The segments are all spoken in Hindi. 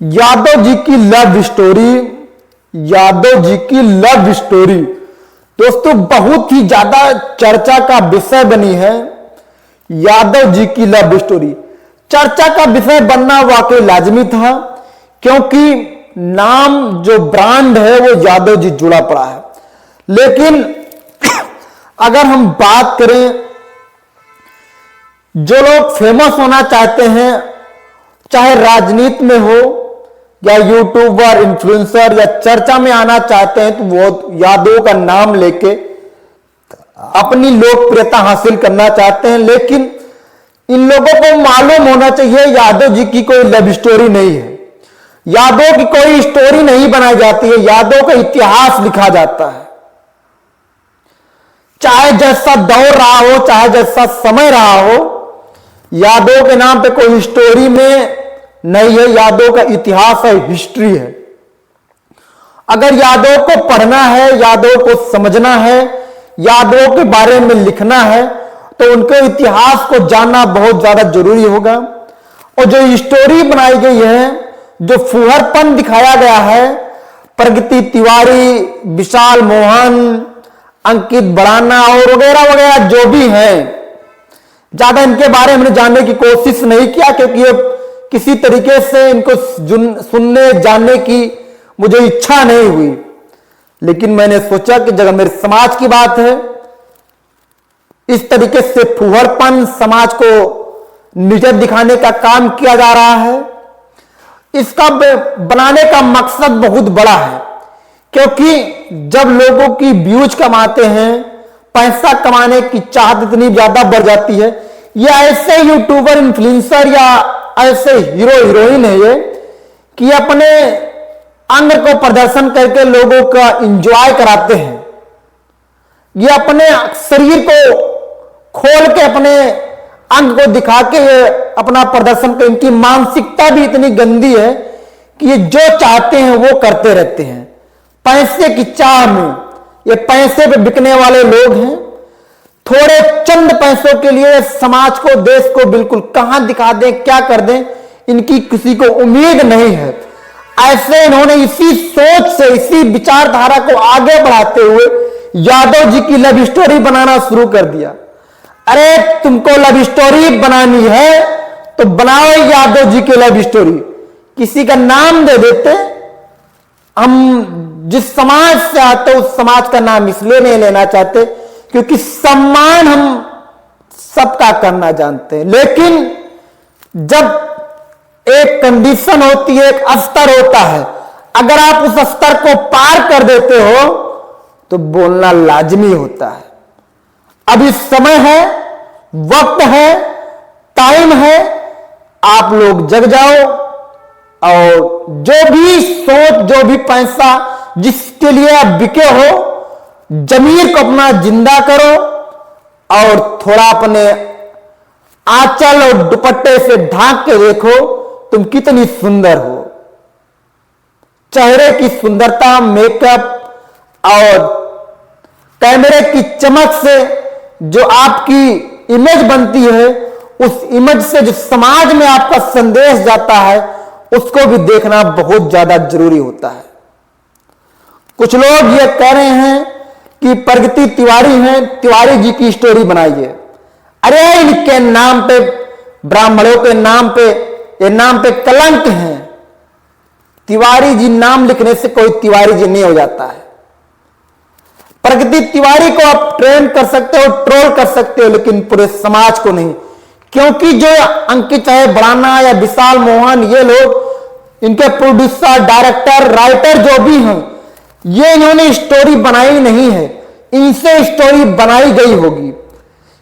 यादव जी की लव स्टोरी, यादव जी की लव स्टोरी दोस्तों बहुत ही ज्यादा चर्चा का विषय बनी है। यादव जी की लव स्टोरी चर्चा का विषय बनना वाकई लाजमी था, क्योंकि नाम जो ब्रांड है वो यादव जी जुड़ा पड़ा है। लेकिन अगर हम बात करें, जो लोग फेमस होना चाहते हैं, चाहे राजनीति में हो या यूट्यूबर, इन्फ्लुएंसर या चर्चा में आना चाहते हैं, तो वो यादव का नाम लेके अपनी लोकप्रियता हासिल करना चाहते हैं। लेकिन इन लोगों को मालूम होना चाहिए यादव जी की कोई लव स्टोरी नहीं है, यादव की कोई स्टोरी नहीं बनाई जाती है, यादव का इतिहास लिखा जाता है। चाहे जैसा दौर रहा हो, चाहे जैसा समय रहा हो, यादव के नाम पे कोई स्टोरी में नहीं है, यादव का इतिहास है, हिस्ट्री है। अगर यादव को पढ़ना है, यादव को समझना है, यादव के बारे में लिखना है, तो उनके इतिहास को जानना बहुत ज्यादा जरूरी होगा। और जो स्टोरी बनाई गई है, जो फुहरपन दिखाया गया है, प्रगति तिवारी, विशाल मोहन, अंकित बड़ाना और वगैरह वगैरह जो भी हैं, ज्यादा इनके बारे में जानने की कोशिश नहीं किया, क्योंकि ये किसी तरीके से इनको सुनने जानने की मुझे इच्छा नहीं हुई। लेकिन मैंने सोचा कि जब मेरे समाज की बात है, इस तरीके से फुहरपन समाज को नीचा दिखाने का काम किया जा रहा है, इसका बनाने का मकसद बहुत बड़ा है। क्योंकि जब लोगों की व्यूज कमाते हैं, पैसा कमाने की चाहत इतनी ज्यादा बढ़ जाती है, या ऐसे यूट्यूबर, इन्फ्लुएंसर या ऐसे हीरो हीरोइन है ये कि अपने अंग को प्रदर्शन करके लोगों का एंजॉय कराते हैं। ये अपने शरीर को खोल के अपने अंग को दिखा के ये अपना प्रदर्शन कर, इनकी मानसिकता भी इतनी गंदी है कि ये जो चाहते हैं वो करते रहते हैं, पैसे की चाह में। ये पैसे पे बिकने वाले लोग हैं। थोड़े चंद पैसों के लिए समाज को, देश को बिल्कुल कहां दिखा दें, क्या कर दें, इनकी किसी को उम्मीद नहीं है। ऐसे इन्होंने इसी सोच से, इसी विचारधारा को आगे बढ़ाते हुए यादव जी की लव स्टोरी बनाना शुरू कर दिया। अरे तुमको लव स्टोरी बनानी है तो बनाओ यादव जी की लव स्टोरी, किसी का नाम दे देते। हम जिस समाज से आते उस समाज का नाम इसलिए नहीं लेना चाहते क्योंकि सम्मान हम सबका करना जानते हैं। लेकिन जब एक कंडीशन होती है, एक स्तर होता है, अगर आप उस स्तर को पार कर देते हो तो बोलना लाजमी होता है। अभी समय है, वक्त है, टाइम है, आप लोग जग जाओ और जो भी सोच, जो भी पैसा जिसके लिए आप बिके हो, जमीर को अपना जिंदा करो और थोड़ा अपने आंचल और दुपट्टे से ढांक के देखो तुम कितनी सुंदर हो। चेहरे की सुंदरता, मेकअप और कैमरे की चमक से जो आपकी इमेज बनती है, उस इमेज से जो समाज में आपका संदेश जाता है, उसको भी देखना बहुत ज्यादा जरूरी होता है। कुछ लोग ये कह रहे हैं कि प्रगति तिवारी हैं, तिवारी जी की स्टोरी बनाइए। अरे इनके नाम पे, ब्राह्मणों के नाम पे, ये नाम पे कलंक है। तिवारी जी नाम लिखने से कोई तिवारी जी नहीं हो जाता है। प्रगति तिवारी को आप ट्रेंड कर सकते हो, ट्रोल कर सकते हो, लेकिन पूरे समाज को नहीं। क्योंकि जो अंकित चाहे बड़ाना या विशाल मोहन, ये लोग, इनके प्रोड्यूसर, डायरेक्टर, राइटर जो भी हैं, ये इन्होंने स्टोरी बनाई नहीं है, इनसे स्टोरी बनाई गई होगी।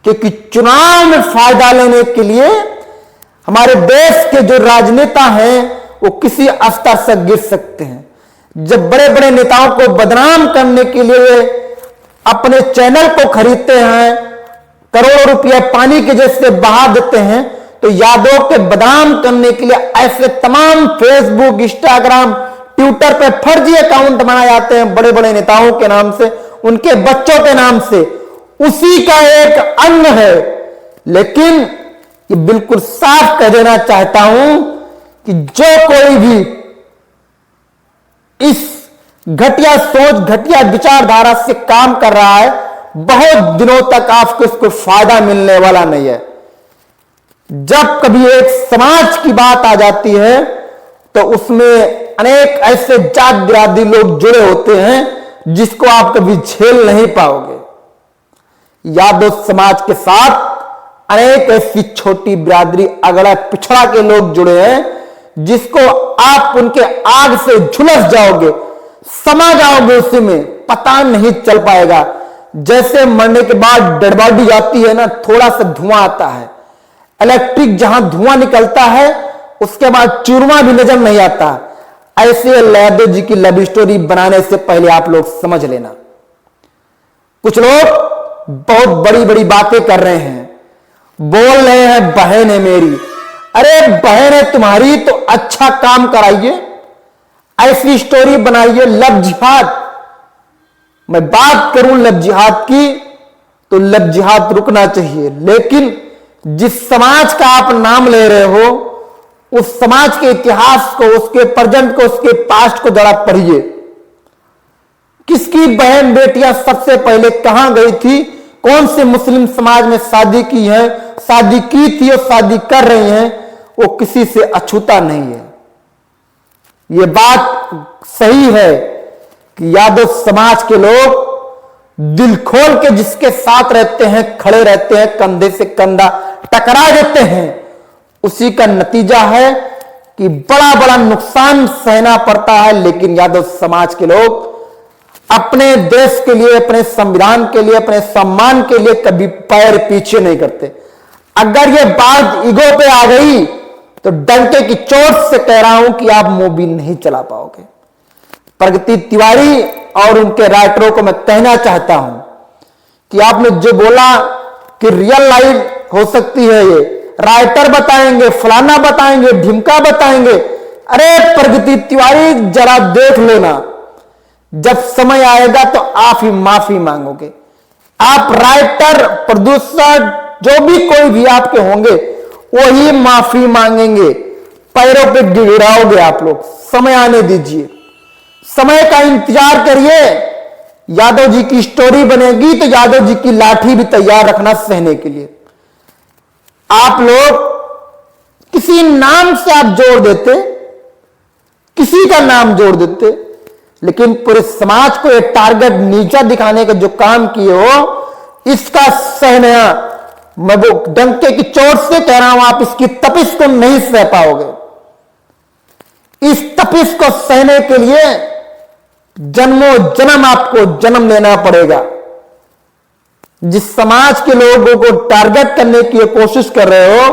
क्योंकि चुनाव में फायदा लेने के लिए हमारे देश के जो राजनेता हैं वो किसी स्तर से गिर सकते हैं। जब बड़े बड़े नेताओं को बदनाम करने के लिए अपने चैनल को खरीदते हैं, करोड़ों रुपया पानी के जैसे बहा देते हैं, तो यादव के बदनाम करने के लिए ऐसे तमाम फेसबुक, इंस्टाग्राम, ट्विटर पे फर्जी अकाउंट बनाए जाते हैं बड़े बड़े नेताओं के नाम से, उनके बच्चों के नाम से। उसी का एक अंग है। लेकिन ये बिल्कुल साफ कह देना चाहता हूं कि जो कोई भी इस घटिया सोच, घटिया विचारधारा से काम कर रहा है, बहुत दिनों तक आपको इसको फायदा मिलने वाला नहीं है। जब कभी एक समाज की बात आ जाती है तो उसमें अनेक ऐसे जात बिरादरी लोग जुड़े होते हैं जिसको आप कभी झेल नहीं पाओगे। यादव समाज के साथ अनेक ऐसी छोटी बिरादरी, अगड़ा पिछड़ा के लोग जुड़े हैं जिसको आप उनके आग से झुलस जाओगे, समा जाओगे, उसी में पता नहीं चल पाएगा। जैसे मरने के बाद डेड बॉडी जाती है ना, थोड़ा सा धुआं आता है, इलेक्ट्रिक जहां धुआं निकलता है उसके बाद चूरमा भी नजर नहीं आता। ऐसे यादव जी की लव स्टोरी बनाने से पहले आप लोग समझ लेना। कुछ लोग बहुत बड़ी बड़ी बातें कर रहे हैं, बोल रहे हैं बहन है मेरी। अरे बहन है तुम्हारी तो अच्छा काम कराइए, ऐसी स्टोरी बनाइए। लव जिहाद, मैं बात करूं लव जिहाद की तो लव जिहाद रुकना चाहिए, लेकिन जिस समाज का आप नाम ले रहे हो उस समाज के इतिहास को, उसके प्रेजेंट को, उसके पास्ट को जरा पढ़िए। किसकी बहन बेटियां सबसे पहले कहां गई थी, कौन से मुस्लिम समाज में शादी की है, शादी की थी और शादी कर रही हैं, वो किसी से अछूता नहीं है। ये बात सही है कि यादव समाज के लोग दिल खोल के जिसके साथ रहते हैं, खड़े रहते हैं, कंधे से कंधा टकरा देते हैं, उसी का नतीजा है कि बड़ा बड़ा नुकसान सहना पड़ता है। लेकिन यादव समाज के लोग अपने देश के लिए, अपने संविधान के लिए, अपने सम्मान के लिए कभी पैर पीछे नहीं करते। अगर ये बात ईगो पे आ गई तो डंके की चोट से कह रहा हूं कि आप मूवी नहीं चला पाओगे। प्रगति तिवारी और उनके राइटरों को मैं कहना चाहता हूं कि आपने जो बोला कि रियल लाइफ हो सकती है, ये राइटर बताएंगे, फलाना बताएंगे, ढिमका बताएंगे। अरे प्रगति तिवारी जरा देख लेना, जब समय आएगा तो आप ही माफी मांगोगे। आप राइटर, प्रोड्यूसर, जो भी कोई भी आपके होंगे वही माफी मांगेंगे, पैरों पे गिराओगे आप लोग। समय आने दीजिए, समय का इंतजार करिए। यादव जी की स्टोरी बनेगी तो यादव जी की लाठी भी तैयार रखना सहने के लिए। आप लोग किसी नाम से आप जोड़ देते, किसी का नाम जोड़ देते, लेकिन पूरे समाज को एक टारगेट नीचा दिखाने का जो काम किए हो, इसका सहना, मैं वो डंके की चोट से कह रहा हूं, आप इसकी तपिश को नहीं सह पाओगे। इस तपिश को सहने के लिए जन्मों जन्म आपको जन्म लेना पड़ेगा। जिस समाज के लोगों को टारगेट करने की कोशिश कर रहे हो,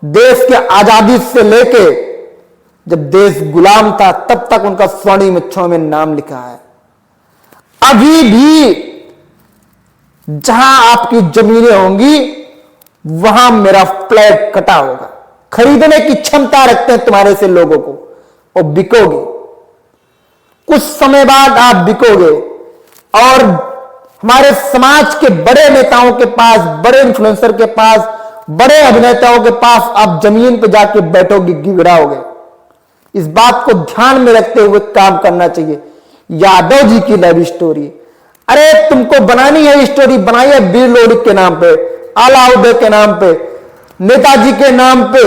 देश के आजादी से लेके जब देश गुलाम था तब तक उनका स्वर्णिम अक्षरों में नाम लिखा है। अभी भी जहां आपकी जमीनें होंगी वहां मेरा फ्लैट कटा होगा। खरीदने की क्षमता रखते हैं तुम्हारे से लोगों को, और बिकोगे। कुछ समय बाद आप बिकोगे और हमारे समाज के बड़े नेताओं के पास, बड़े इन्फ्लुएंसर के पास, बड़े अभिनेताओं के पास आप जमीन पर जाके बैठोगे, गिड़ाओगे। इस बात को ध्यान में रखते हुए काम करना चाहिए। यादव जी की लव स्टोरी, अरे तुमको बनानी है स्टोरी, बनाइए वीर लोरी के नाम पे, अलाउद्दीन के नाम पे, नेताजी के नाम पे,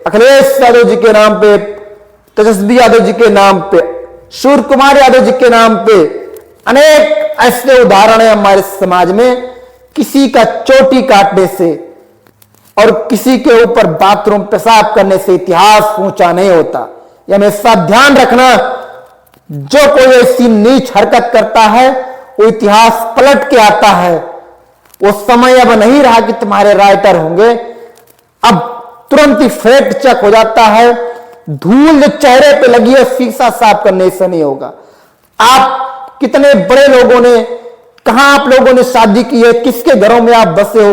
अखिलेश यादव जी के नाम पे, तेजस्वी यादव जी के नाम पे, सूर्य कुमार यादव जी के नाम पे। अनेक ऐसे उदाहरण है हमारे समाज में। किसी का चोटी काटने से और किसी के ऊपर बाथरूम पेशाब करने से इतिहास ऊंचा नहीं होता। यह हमेशा ध्यान रखना। जो कोई ऐसी नीच हरकत करता है वो इतिहास पलट के आता है। वो समय अब नहीं रहा कि तुम्हारे राइटर होंगे, अब तुरंत ही फैक्ट चेक हो जाता है। धूल जो चेहरे पे लगी है शीशा साफ करने से नहीं होगा। आप कितने बड़े लोगों ने, कहां आप लोगों ने शादी की है, किसके घरों में आप बसे हो,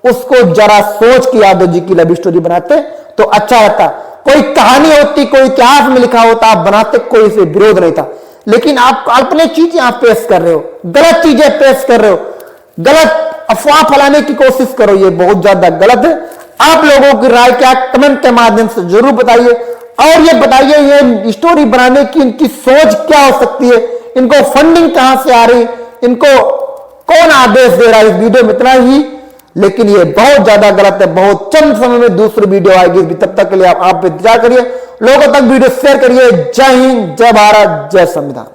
उसको जरा सोच के यादव जी की लव स्टोरी बनाते तो अच्छा रहता। कोई कहानी होती, कोई इतिहास में लिखा होता, आप बनाते, कोई से विरोध नहीं था। लेकिन आप काल्पनिक चीजें आप पेश कर रहे हो, गलत चीजें पेश कर रहे हो, गलत अफवाह फैलाने की कोशिश करो, ये बहुत ज्यादा गलत है। आप लोगों की राय क्या, कमेंट के माध्यम से जरूर बताइए। और ये बताइए ये स्टोरी बनाने की इनकी सोच क्या हो सकती है, इनको फंडिंग कहां से आ रही, इनको कौन आदेश दे रहा है। इस वीडियो में इतना ही, लेकिन ये बहुत ज्यादा गलत है। बहुत चंद समय में दूसरी वीडियो आएगी, तब तक के लिए आप इंतजार करिए। लोगों तक वीडियो शेयर करिए। जय हिंद, जय भारत, जय संविधान।